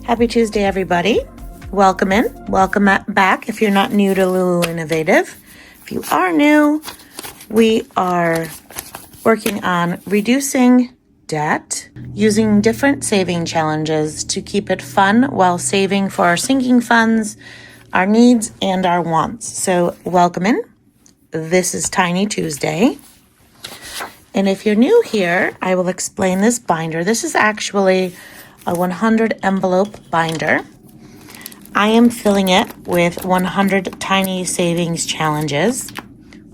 Happy Tuesday, everybody. Welcome in. Welcome back if you're not new to Lulu Innovative. If you are new, we are working on reducing debt using different saving challenges to keep it fun while saving for our sinking funds, our needs, and our wants. So welcome in. This is Tiny Tuesday. And if you're new here, I will explain this binder. This is actually a 100 envelope binder. I am filling it with 100 tiny savings challenges.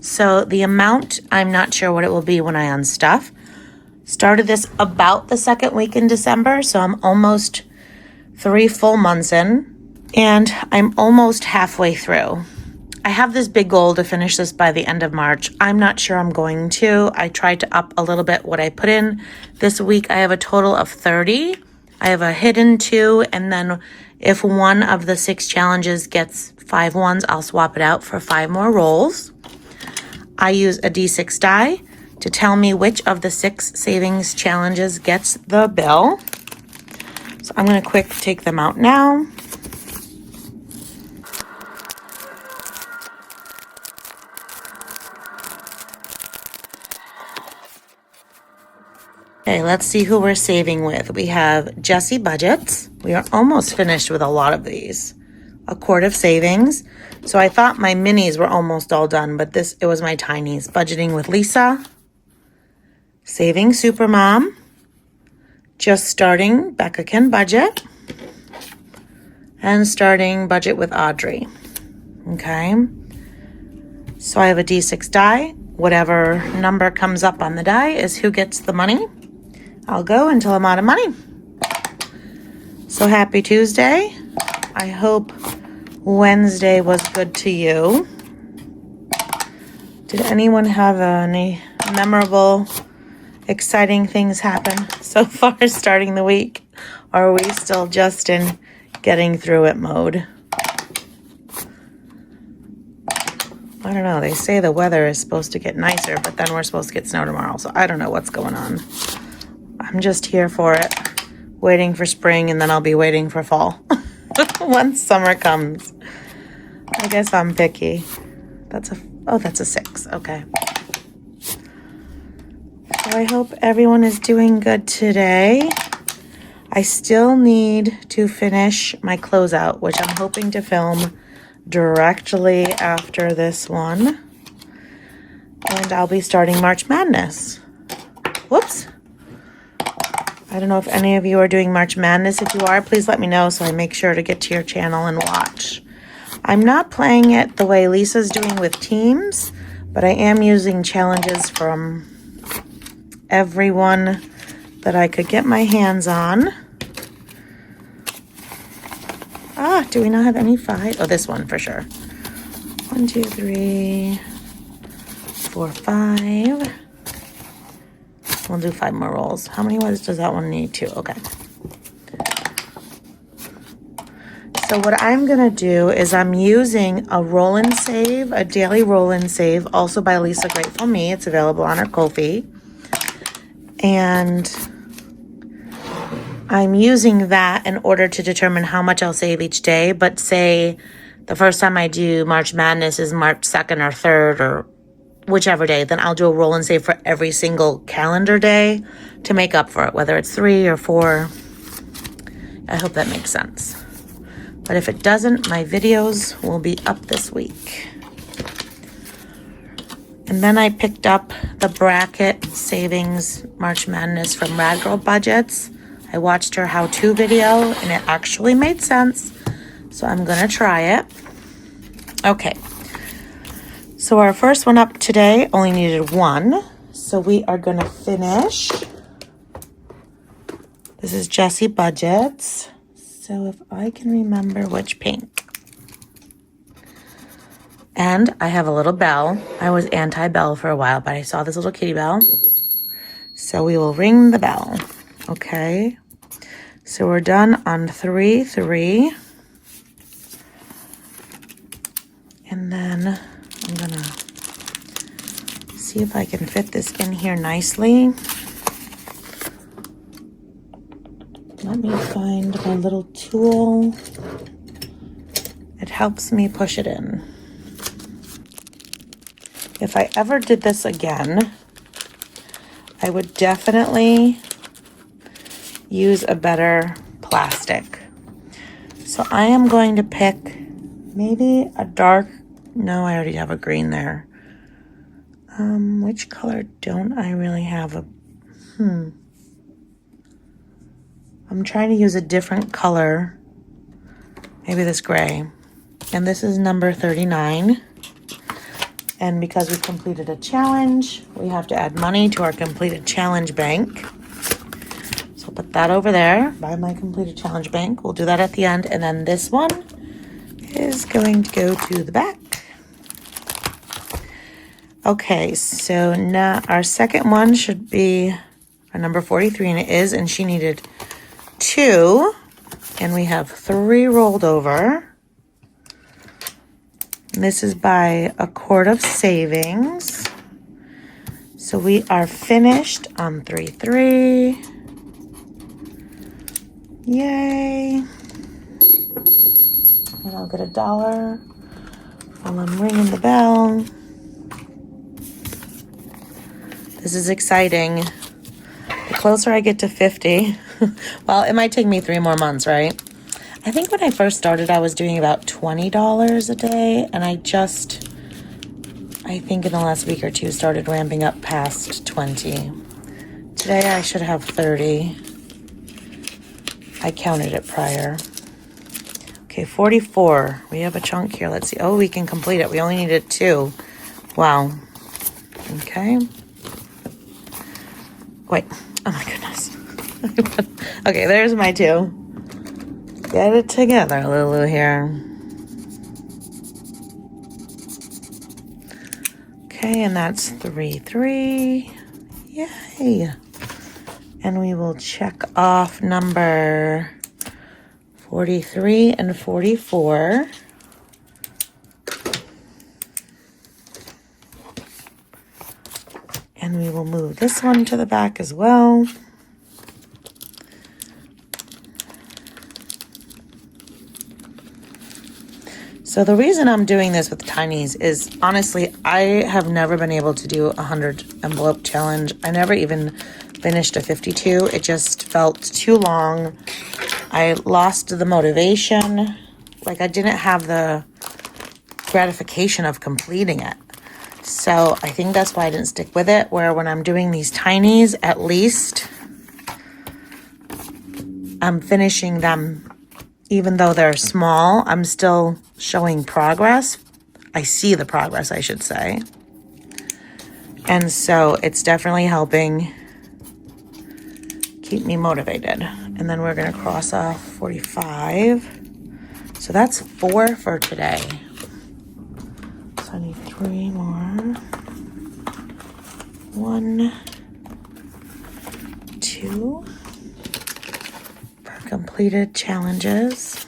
So the amount, I'm not sure what it will be when I unstuff. Started this about the second week in December, so I'm almost 3 full months in, and I'm almost halfway through. I have this big goal to finish this by the end of March. I'm not sure I'm going to. I tried to up a little bit what I put in. This week I have a total of 30. I have a hidden 2, and then if one of the 6 challenges gets 5 ones, I'll swap it out for 5 more rolls. I use a D6 die to tell me which of the 6 savings challenges gets the bill. So I'm going to quick take them out now. Okay, let's see who we're saving with. We have Jessie Budgets. We are almost finished with a lot of these. A quart of savings. So I thought my minis were almost all done, but it was my tinies. Budgeting with Lisa. Saving Supermom. Just starting Becca Can Budget. And starting Budget with Audrey. Okay. So I have a D6 die. Whatever number comes up on the die is who gets the money. I'll go until I'm out of money. So happy Tuesday. I hope Wednesday was good to you. Did anyone have any memorable, exciting things happen so far starting the week? Or are we still just in getting through it mode? I don't know. They say the weather is supposed to get nicer, but then we're supposed to get snow tomorrow. So I don't know what's going on. I'm just here for it, waiting for spring, and then I'll be waiting for fall once summer comes. I guess I'm picky. That's a 6. Okay. So I hope everyone is doing good today. I still need to finish my closeout, which I'm hoping to film directly after this one. And I'll be starting March Madness. Whoops. I don't know if any of you are doing March Madness. If you are, please let me know so I make sure to get to your channel and watch. I'm not playing it the way Lisa's doing with teams, but I am using challenges from everyone that I could get my hands on. Do we not have any 5? Oh, this one for sure. 1, 2, 3, 4, 5. We'll do 5 more rolls. How many ones does that one need? 2. Okay. So what I'm going to do is I'm using a roll and save, a daily roll and save, also by Lisa Grateful Me. It's available on her Ko-fi. And I'm using that in order to determine how much I'll save each day. But say the first time I do March Madness is March 2nd or 3rd or whichever day, then I'll do a roll and save for every single calendar day to make up for it, whether it's 3 or 4. I hope that makes sense. But if it doesn't, my videos will be up this week. And then I picked up the bracket savings March Madness from Rad Girl Budgets. I watched her how-to video and it actually made sense. So I'm gonna try it. Okay. So our first one up today only needed 1. So we are going to finish. This is Jessie Budgets. So if I can remember which pink. And I have a little bell. I was anti-bell for a while, but I saw this little kitty bell. So we will ring the bell. Okay. So we're done on 3, 3. And then I'm gonna see if I can fit this in here nicely. Let me find my little tool. It helps me push it in. If I ever did this again, I would definitely use a better plastic. So I am going to pick maybe a dark, no, I already have a green there. Which color don't I really have a, I'm trying to use a different color, maybe this gray. And this is number 39. And because we've completed a challenge, we have to add money to our completed challenge bank. So I'll put that over there by my completed challenge bank. We'll do that at the end. And then this one is going to go to the back. Okay, so now our second one should be our number 43, and it is, and she needed 2, and we have 3 rolled over. And this is by a quart of savings. So we are finished on 3-3. Yay. And I'll get $1 while I'm ringing the bell. This is exciting. The closer I get to 50, well, it might take me 3 more months, right? I think when I first started, I was doing about $20 a day, and I think in the last week or two, started ramping up past 20. Today, I should have 30. I counted it prior. Okay, 44. We have a chunk here. Let's see. Oh, we can complete it. We only needed 2. Wow. Okay. Wait. Oh, my goodness. Okay, there's my 2. Get it together, Lulu, here. Okay, and that's 3-3. Yay. And we will check off number 43 and 44. And we will move this one to the back as well. So the reason I'm doing this with tinies is, honestly, I have never been able to do a 100 envelope challenge. I never even finished a 52. It just felt too long. I lost the motivation. Like, I didn't have the gratification of completing it. So I think that's why I didn't stick with it, where when I'm doing these tinies, at least I'm finishing them. Even though they're small, I'm still showing progress. I see the progress, I should say. And so it's definitely helping keep me motivated. And then we're going to cross off 45. So that's 4 for today. So I need 3 more. 1, 2. Completed challenges.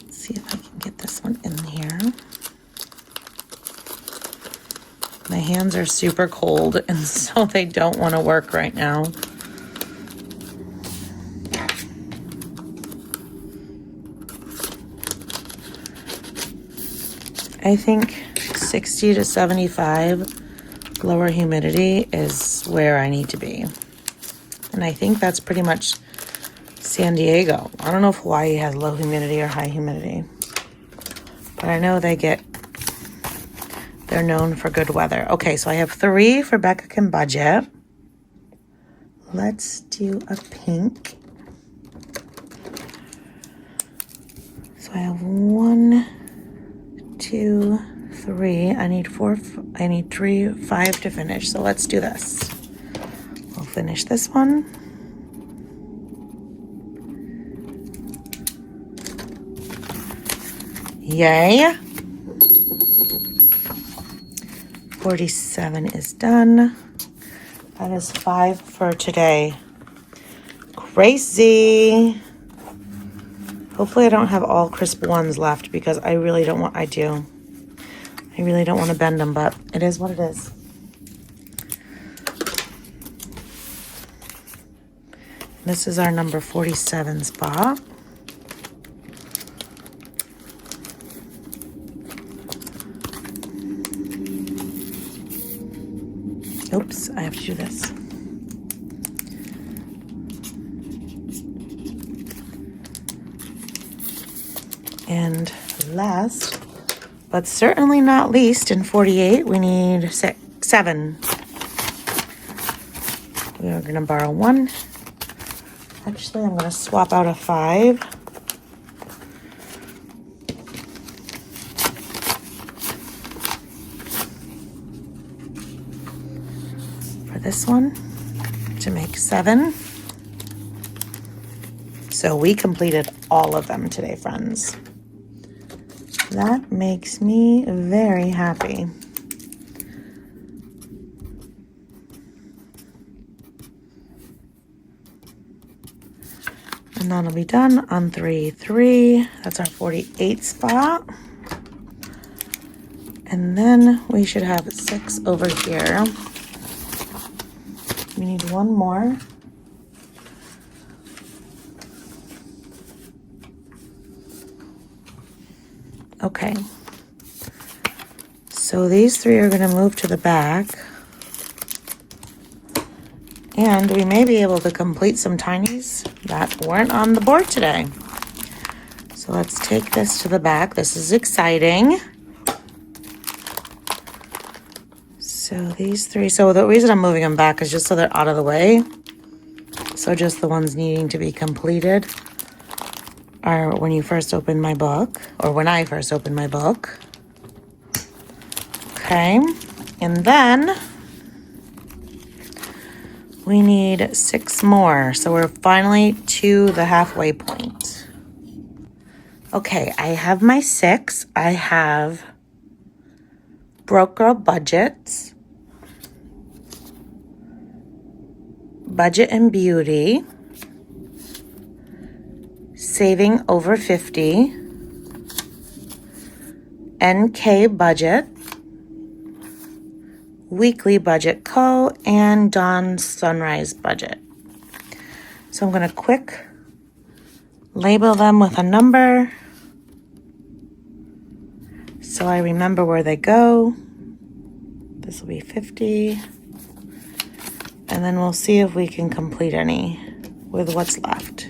Let's see if I can get this one in here. My hands are super cold, and so they don't want to work right now. I think 60 to 75 lower humidity is where I need to be. And I think that's pretty much San Diego. I don't know if Hawaii has low humidity or high humidity, but I know they're known for good weather. Okay, so I have 3 for Becca Can Budget. Let's do a pink. So I have 1, 2, 3. I need 4. I need 3, 5 to finish. So let's do this. We'll finish this one. Yay. 47 is done. That is 5 for today. Crazy. Hopefully I don't have all crisp ones left, because I really don't want, I really don't want to bend them, but it is what it is. This is our number 47 spot. Oops, I have to do this. And last, but certainly not least, in 48, we need 7. We are going to borrow 1. Actually, I'm going to swap out a 5. For this one, to make 7. So we completed all of them today, friends. That makes me very happy. And that'll be done on 3-3. That's our 48 spot. And then we should have 6 over here. We need 1 more. Okay. So these 3 are going to move to the back. And we may be able to complete some tinies that weren't on the board today. So let's take this to the back. This is exciting. So these 3, so the reason I'm moving them back is just so they're out of the way. So just the ones needing to be completed are when you first open my book, or when I first opened my book. Okay, and then we need 6 more. So we're finally to the halfway point. Okay, I have my 6. I have Broke Girl Budgets, Budget and Beauty, Saving Over 50, NK Budget, Weekly Budget Co., and Dawn Sunrise Budget. So I'm going to quick label them with a number so I remember where they go. This will be 50. And then we'll see if we can complete any with what's left.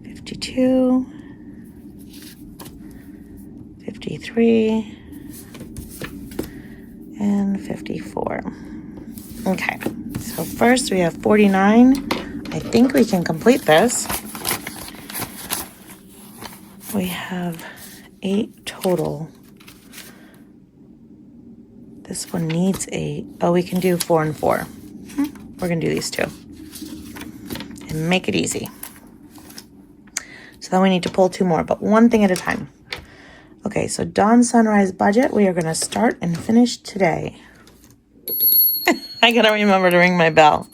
52, 53, and 54. Okay, so first we have 49. I think we can complete this. We have 8 total. This one needs 8. Oh, we can do 4 and 4. We're gonna do these 2 and make it easy. So then we need to pull 2 more, but one thing at a time. Okay, so Dawn Sunrise Budget, we are gonna start and finish today. I gotta remember to ring my bell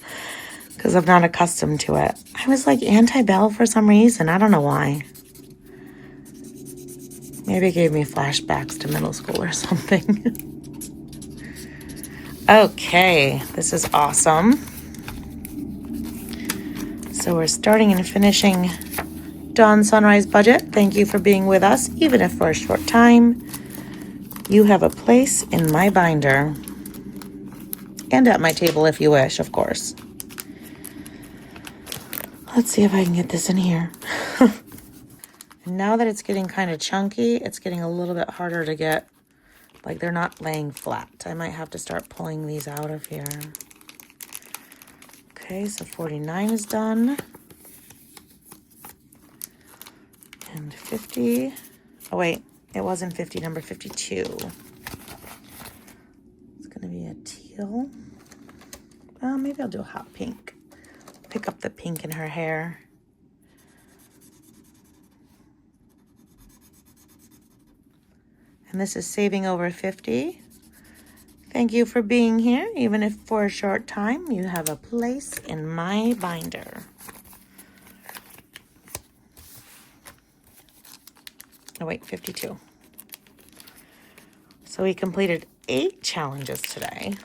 because I'm not accustomed to it. I was like anti-bell for some reason. I don't know why. Maybe it gave me flashbacks to middle school or something. Okay, this is awesome. So we're starting and finishing Dawn Sunrise Budget. Thank you for being with us, even if for a short time. You have a place in my binder. And at my table if you wish, of course. Let's see if I can get this in here. Now that it's getting kind of chunky, it's getting a little bit harder to get, like they're not laying flat. I might have to start pulling these out of here. Okay, so 49 is done. And 50. Oh wait, it wasn't 50, number 52. It's gonna be a teal. Well, maybe I'll do a hot pink. Pick up the pink in her hair. And this is Saving Over 50. Thank you for being here. Even if for a short time, you have a place in my binder. Oh wait, 52. So we completed 8 challenges today.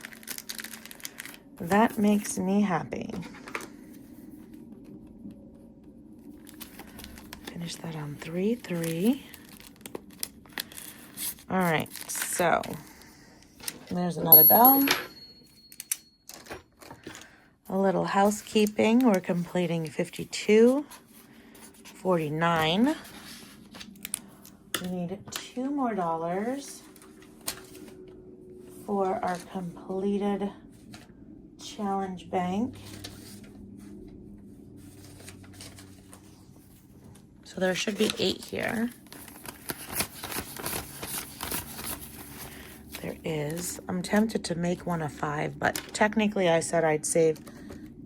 That makes me happy. Finish that on 3-3. All right, so there's another bell. A little housekeeping. We're completing 52, 49. We need $2 more for our completed challenge bank. So there should be 8 here. There is. I'm tempted to make one a 5, but technically I said I'd save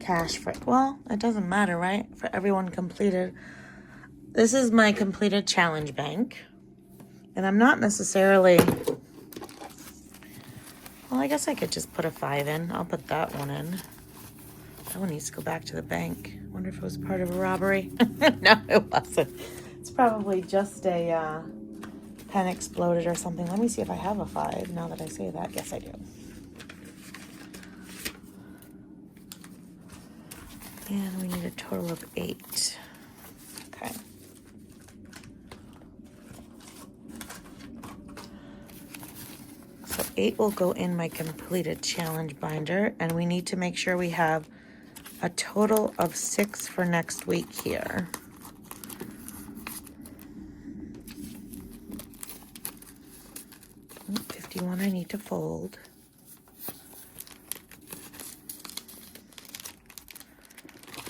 cash for, well, it doesn't matter, right? For everyone completed. This is my completed challenge bank. And I'm not necessarily, well, I guess I could just put a 5 in. I'll put that one in. That one needs to go back to the bank. Wonder if it was part of a robbery. No, it wasn't. It's probably just a pen exploded or something. Let me see if I have a 5 now that I say that. Yes, I do. And we need a total of 8. Okay. So 8 will go in my completed challenge binder, and we need to make sure we have a total of 6 for next week here. Oh, 51 I need to fold.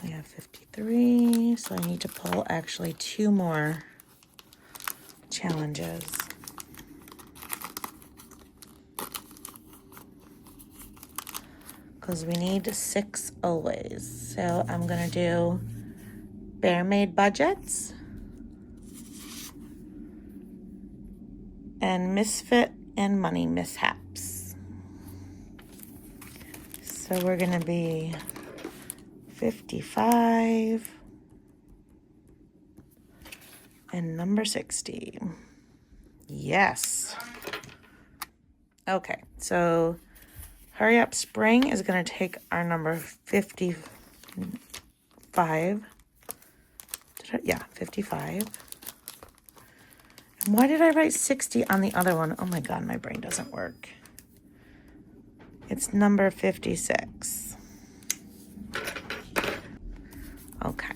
I have 53, so I need to pull actually 2 more challenges. Because we need 6 always. So I'm going to do Bear Made Budgets and Misfit and Money Mishaps. So we're going to be 55 and number 60. Yes. Okay, so Hurry Up Spring is going to take our number 55. Yeah, 55. And why did I write 60 on the other one? Oh my God, my brain doesn't work. It's number 56. Okay.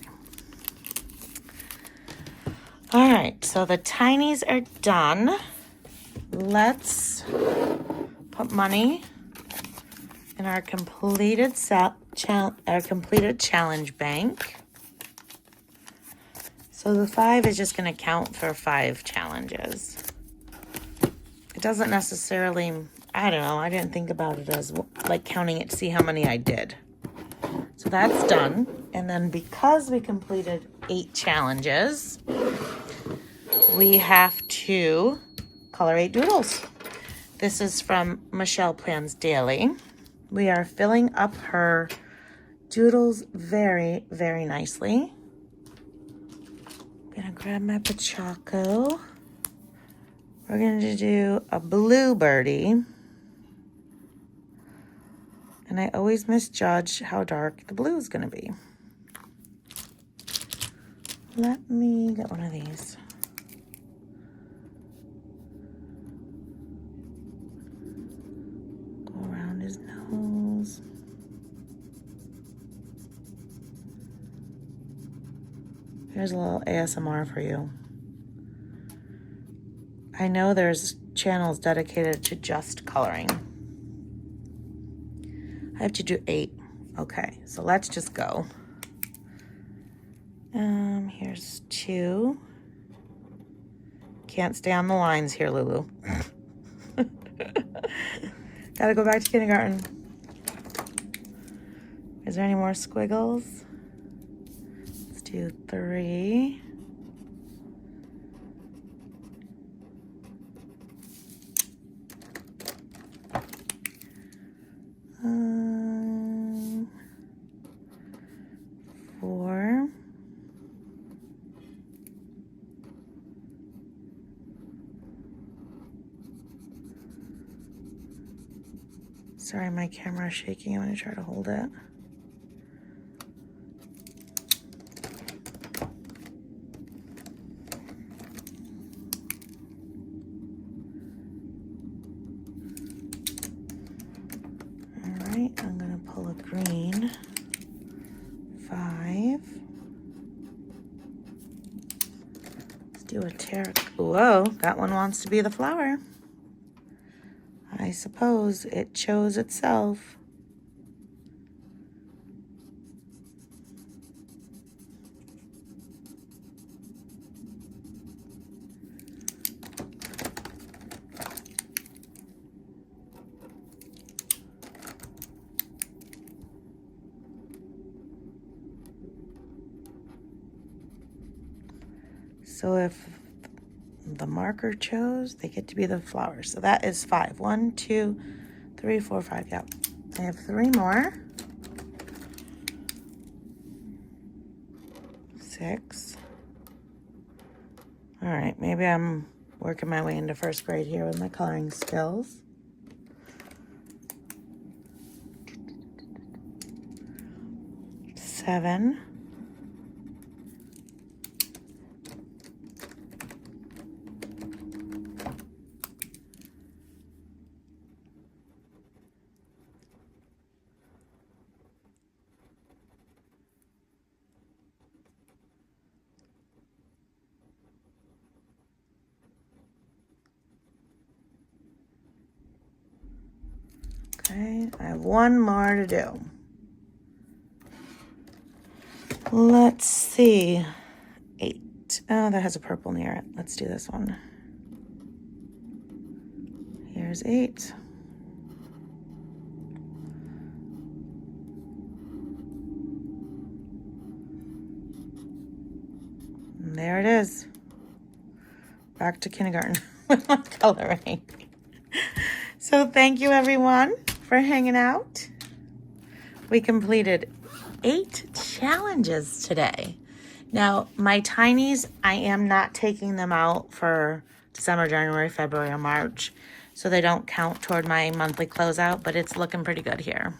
All right, so the tinies are done. Let's put money in our completed challenge bank. So the 5 is just going to count for 5 challenges. It doesn't necessarily, I don't know, I didn't think about it as like counting it to see how many I did. So that's done. And then because we completed 8 challenges, we have to color 8 doodles. This is from Michelle Plans Daily. We are filling up her doodles very, very nicely. I'm gonna grab my Pachaco. We're gonna do a blue birdie. And I always misjudge how dark the blue is gonna be. Let me get one of these. Go around his nose. Here's a little ASMR for you. I know there's channels dedicated to just coloring. I have to do 8. Okay, so let's just go. Here's 2. Can't stay on the lines here, Lulu. Gotta go back to kindergarten. Is there any more squiggles? Let's do 3. Four. Sorry, my camera is shaking. I'm going to try to hold it. I'm going to pull a green. 5. Let's do a terra. Whoa, that one wants to be the flower. I suppose it chose itself. So if the marker chose, they get to be the flower. So that is 5. 1, 2, 3, 4, 5. Yep. I have 3 more. 6. All right, maybe I'm working my way into first grade here with my coloring skills. 7. Okay, I have 1 more to do. Let's see. 8. Oh, that has a purple near it. Let's do this one. Here's 8. And there it is. Back to kindergarten with my coloring. So thank you everyone for hanging out. We completed 8 challenges today. Now, my tinies, I am not taking them out for December, January, February, or March, so they don't count toward my monthly closeout, but it's looking pretty good here.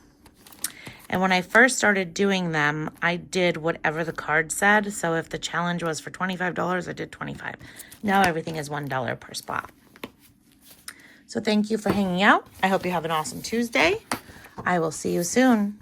And when I first started doing them, I did whatever the card said. So if the challenge was for $25, I did $25. Now everything is $1 per spot. So thank you for hanging out. I hope you have an awesome Tuesday. I will see you soon.